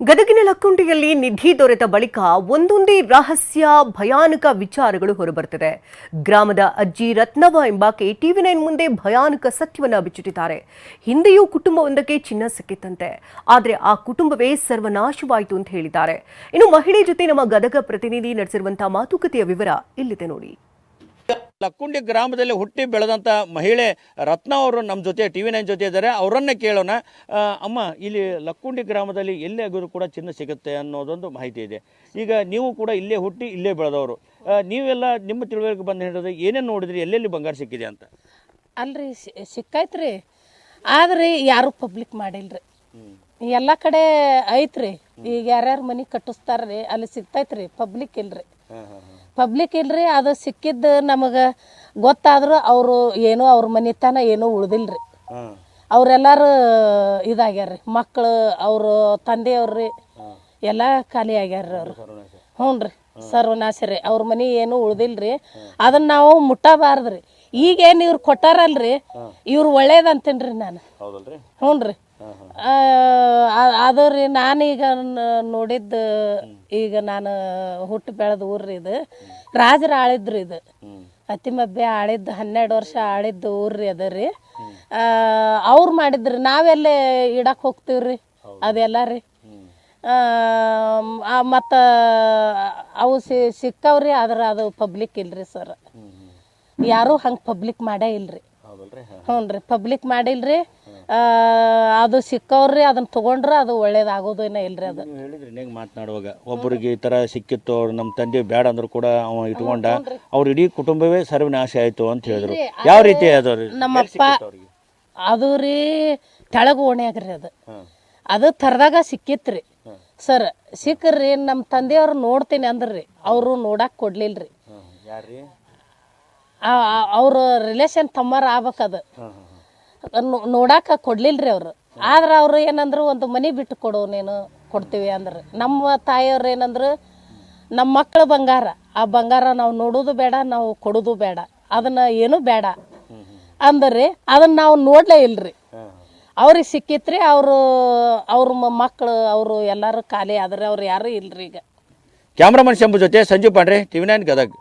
ಗದಗಿನ ಲಕ್ಕುಂಡಿಯಲ್ಲಿ ನಿಧಿ ದೊರೆತ ಬಳಿಕ ಒಂದೊಂದೇ ರಹಸ್ಯ ಭಯಾನಕ ವಿಚಾರಗಳು ಹೊರಬರುತ್ತಿದೆ. ಗ್ರಾಮದ ಅಜ್ಜಿ ರತ್ನವ್ವ ಎಂಬಾಕೆ ಟಿವಿ9 ಮುಂದೆ ಭಯಾನಕ ಸತ್ಯವನ್ನು ಬಿಚ್ಚಿಟ್ಟಿದ್ದಾರೆ. ಹಿಂದೆಯೂ ಕುಟುಂಬವೊಂದಕ್ಕೆ ಚಿನ್ನ ಸಿಕ್ಕಿತ್ತಂತೆ, ಆದರೆ ಆ ಕುಟುಂಬವೇ ಸರ್ವನಾಶವಾಯಿತು ಅಂತ ಹೇಳಿದ್ದಾರೆ. ಇನ್ನು ಮಹಿಳೆ ಜೊತೆ ನಮ್ಮ ಗದಗ ಪ್ರತಿನಿಧಿ ನಡೆಸಿರುವಂತಹ ಮಾತುಕತೆಯ ವಿವರ ಇಲ್ಲಿದೆ ನೋಡಿ. ಲಕ್ಕುಂಡಿ ಗ್ರಾಮದಲ್ಲಿ ಹುಟ್ಟಿ ಬೆಳೆದಂಥ ಮಹಿಳೆ ರತ್ನ ಅವರು ನಮ್ಮ ಜೊತೆ ಟಿವಿ9 ಜೊತೆ ಇದ್ದಾರೆ. ಅವರನ್ನೇ ಕೇಳೋಣ. ಅಮ್ಮ, ಇಲ್ಲಿ ಲಕ್ಕುಂಡಿ ಗ್ರಾಮದಲ್ಲಿ ಎಲ್ಲೇ ಆಗೋದು ಕೂಡ ಚಿನ್ನ ಸಿಗುತ್ತೆ ಅನ್ನೋದೊಂದು ಮಾಹಿತಿ ಇದೆ. ಈಗ ನೀವು ಕೂಡ ಇಲ್ಲೇ ಹುಟ್ಟಿ ಇಲ್ಲೇ ಬೆಳೆದವರು, ನೀವೆಲ್ಲ ನಿಮ್ಮ ತಿಳುವಳಿಕೆ ಬಂದು ಹೇಳಿದ್ರೆ ಏನೇನು ನೋಡಿದ್ರಿ, ಎಲ್ಲೆಲ್ಲಿ ಬಂಗಾರ ಸಿಕ್ಕಿದೆ ಅಂತ? ಅಲ್ರಿ ಸಿಕ್ಕೈತ್ರಿ, ಆದ್ರೆ ಯಾರು ಪಬ್ಲಿಕ್ ಮಾಡಿಲ್ರಿ. ಎಲ್ಲ ಕಡೆ ಐತ್ರಿ. ಈಗ ಯಾರ್ಯಾರು ಮನೆ ಕಟ್ಟಿಸ್ತಾರ್ರಿ ಅಲ್ಲಿ ಸಿಗ್ತೈತ್ರಿ, ಪಬ್ಲಿಕ್ ಇಲ್ರಿ. ಪಬ್ಲಿಕ್ ಇಲ್ರಿ. ಅದು ಸಿಕ್ಕಿದ್ದು ನಮಗೆ ಗೊತ್ತಾದ್ರು ಅವರು ಏನೋ ಅವ್ರ ಮನಿತನ ಏನೋ ಉಳ್ದಿಲ್ರಿ. ಅವ್ರೆಲ್ಲಾರು ಇದಾಗ್ಯಾರ್ರಿ, ಮಕ್ಕಳು ಅವರು ತಂದೆಯವ್ರಿ ಎಲ್ಲ ಖಾಲಿ ಆಗ್ಯಾರ್ರಿ. ಅವ್ರು ಹ್ಞೂ ರೀ, ಸರ್ವನಾಶ ರೀ. ಅವ್ರ ಮನೆ ಏನೂ ಉಳ್ದಿಲ್ರಿ. ಅದನ್ನ ನಾವು ಮುಟ್ಟಬಾರ್ದ್ರಿ. ಈಗೇನು ಇವ್ರು ಕೊಟ್ಟಾರಲ್ರಿ, ಇವ್ರು ಒಳ್ಳೇದಂತೇನ್ರಿ ನಾನು. ಹ್ಞೂ ರೀ. ಅದು ರೀ, ನಾನೀಗ ನೋಡಿದ್ದು, ಈಗ ನಾನು ಹುಟ್ಟು ಬೆಳೆದ ಊರ್ರಿ ಇದು. ರಾಜರು ಆಳಿದ್ರಿ ಇದು. ಅತಿಮಬ್ಬೆ ಆಳಿದ್ದು 12 ವರ್ಷ ಆಳಿದ್ದು ಊರ್ರಿ ಅದು ರೀ. ಅವ್ರು ಮಾಡಿದ್ರಿ, ನಾವೆಲ್ಲೇ ಇಡಕ್ಕೆ ಹೋಗ್ತೀವ್ರಿ ಅದೆಲ್ಲ ರೀ. ಮತ್ತು ಅವು ಸಿಕ್ಕವ್ರಿ, ಆದ್ರೆ ಅದು ಪಬ್ಲಿಕ್ ಇಲ್ರಿ ಸರ್. ಯಾರೂ ಹಂಗೆ ಪಬ್ಲಿಕ್ ಮಾಡೇ ಇಲ್ರಿ. ಹ್ಞೂ ರೀ, ಪಬ್ಲಿಕ್ ಮಾಡಿಲ್ರಿ. ಅದು ಸಿಕ್ಕವ್ರಿ, ಅದನ್ನ ತಗೊಂಡ್ರೆ ಅದು ಒಳ್ಳೇದಾಗೋದೇನ ಇಲ್ರಿ. ಅದು ಹೇಳಿದ್ರಿ ಹೆಂಗೆ ಮಾತನಾಡುವಾಗ, ಒಬ್ಬರಿಗೆ ಈ ಥರ ಸಿಕ್ಕಿತ್ತು, ಅವ್ರು ನಮ್ಮ ತಂದೆ ಬೇಡ ಅಂದ್ರು ಕೂಡ ಅವ ಇಟ್ಕೊಂಡ, ಅವ್ರ ಇಡೀ ಕುಟುಂಬವೇ ಸರ್ವನಾಶ ಆಯ್ತು ಅಂತ ಹೇಳಿದ್ರು. ಯಾವ ರೀತಿ ಅದು? ನಮ್ಮಪ್ಪ ಅದು ರೀ ತೆಳಗ ಓಣ್ಯಾಗ್ರಿ. ಅದು ತರದಾಗ ಸಿಕ್ಕಿತ್ರಿ ಸರ್. ಸಿಕ್ಕ್ರಿ, ನಮ್ಮ ತಂದೆಯವ್ರು ನೋಡ್ತೀನಿ ಅಂದ್ರಿ, ಅವರು ನೋಡಕ್ ಕೊಡ್ಲಿಲ್ರಿ. ಅವ್ರ ರಿಲೇಷನ್ ತಮ್ಮರ ಆಗ್ಬೇಕದು, ನೋಡಾಕ ಕೊಡ್ಲಿಲ್ರಿ ಅವ್ರು. ಆದ್ರೆ ಅವ್ರು ಏನಂದ್ರು, ಒಂದು ಮನೆ ಬಿಟ್ಟು ಕೊಡು, ನೀನು ಕೊಡ್ತೀವಿ ಅಂದ್ರೆ. ನಮ್ಮ ತಾಯಿಯವ್ರು ಏನಂದ್ರು, ನಮ್ಮ ಮಕ್ಕಳ ಬಂಗಾರ, ಆ ಬಂಗಾರ ನಾವು ನೋಡೋದು ಬೇಡ, ನಾವು ಕೊಡೋದು ಬೇಡ, ಅದನ್ನ ಏನು ಬೇಡ ಅಂದ್ರಿ. ಅದನ್ನ ನಾವು ನೋಡ್ಲೇ ಇಲ್ರಿ. ಅವ್ರಿಗೆ ಸಿಕ್ಕಿತ್ರಿ. ಅವ್ರ ಮಕ್ಕಳು ಅವರು ಎಲ್ಲಾರು ಖಾಲಿ ಆದ್ರೆ ಅವ್ರು ಯಾರು ಇಲ್ರಿ. ಈಗ ಕ್ಯಾಮ್ರಾಮನ್ ಶಂಭು ಜೊತೆ ಸಂಜೀವ್ ಪಾಂಡ್ರೆ, ಟಿವಿ9 ಗದಗ್.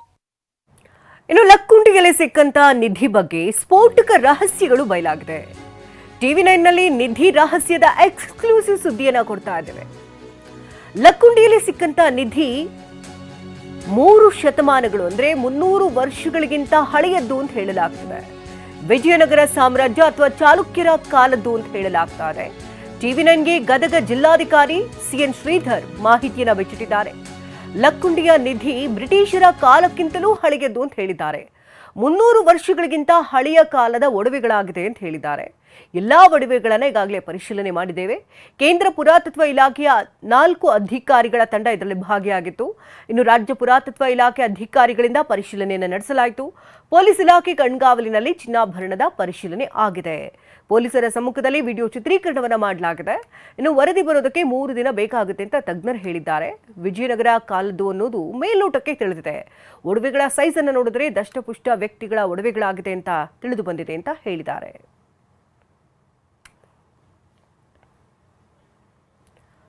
ಇನ್ನು ಲಕ್ಕುಂಡಿಯಲ್ಲಿ ಸಿಕ್ಕಂತ ನಿಧಿ ಬಗ್ಗೆ ಸ್ಫೋಟಕ ರಹಸ್ಯಗಳು ಬಯಲಾಗಿದೆ. ಟಿವಿ9ನಲ್ಲಿ ನಿಧಿ ರಹಸ್ಯದ ಎಕ್ಸ್ಕ್ಲೂಸಿವ್ ಸುದ್ದಿಯನ್ನ ಕೊಡ್ತಾ ಇದ್ದೇವೆ. ಲಕ್ಕುಂಡಿಯಲ್ಲಿ ಸಿಕ್ಕಂತ ನಿಧಿ 3 ಶತಮಾನಗಳು ಅಂದ್ರೆ 300 ವರ್ಷಗಳಿಗಿಂತ ಹಳೆಯದ್ದು ಅಂತ ಹೇಳಲಾಗ್ತದೆ. ವಿಜಯನಗರ ಸಾಮ್ರಾಜ್ಯ ಅಥವಾ ಚಾಲುಕ್ಯರ ಕಾಲದ್ದು ಅಂತ ಹೇಳಲಾಗ್ತಾ ಇದೆ. ಟಿವಿ9ಗೆ ಗದಗ ಜಿಲ್ಲಾಧಿಕಾರಿ ಸಿಎನ್ ಶ್ರೀಧರ್ ಮಾಹಿತಿಯನ್ನ ಬಿಚ್ಚಿಟ್ಟಿದ್ದಾರೆ. ಲಕ್ಕುಂಡಿಯ ನಿಧಿ ಬ್ರಿಟಿಷರ ಕಾಲಕ್ಕಿಂತಲೂ ಹಳೆಯದ್ದು ಅಂತ ಹೇಳಿದ್ದಾರೆ. 300 ವರ್ಷಗಳಿಗಿಂತ ಹಳೆಯ ಕಾಲದ ಒಡವೆಗಳಾಗಿದೆ ಅಂತ ಹೇಳಿದ್ದಾರೆ. ಎಲ್ಲಾ ಒಡವೆಗಳನ್ನ ಈಗಾಗಲೇ ಪರಿಶೀಲನೆ ಮಾಡಿದ್ದೇವೆ. ಕೇಂದ್ರ ಪುರಾತತ್ವ ಇಲಾಖೆಯ 4 ಅಧಿಕಾರಿಗಳ ತಂಡ ಇದರಲ್ಲಿ ಭಾಗಿಯಾಗಿತ್ತು. ಇನ್ನು ರಾಜ್ಯ ಪುರಾತತ್ವ ಇಲಾಖೆ ಅಧಿಕಾರಿಗಳಿಂದ ಪರಿಶೀಲನೆಯನ್ನು ನಡೆಸಲಾಯಿತು. ಪೊಲೀಸ್ ಇಲಾಖೆ ಕಣ್ಗಾವಲಿನಲ್ಲಿ ಚಿನ್ನಾಭರಣದ ಪರಿಶೀಲನೆ ಆಗಿದೆ. ಪೊಲೀಸರ ಸಮ್ಮುಖದಲ್ಲಿ ವಿಡಿಯೋ ಚಿತ್ರೀಕರಣವನ್ನು ಮಾಡಲಾಗಿದೆ. ಇನ್ನು ವರದಿ ಬರೋದಕ್ಕೆ 3 ದಿನ ಬೇಕಾಗುತ್ತೆ ಅಂತ ತಜ್ಞರು ಹೇಳಿದ್ದಾರೆ. ವಿಜಯನಗರ ಕಾಲದ್ದು ಅನ್ನೋದು ಮೇಲ್ನೋಟಕ್ಕೆ ತಿಳಿದಿದೆ. ಒಡವೆಗಳ ಸೈಜ್ ಅನ್ನು ನೋಡಿದ್ರೆ ದಷ್ಟಪುಷ್ಟ ವ್ಯಕ್ತಿಗಳ ಒಡವೆಗಳಾಗಿದೆ ಅಂತ ತಿಳಿದು ಬಂದಿದೆ ಅಂತ ಹೇಳಿದ್ದಾರೆ.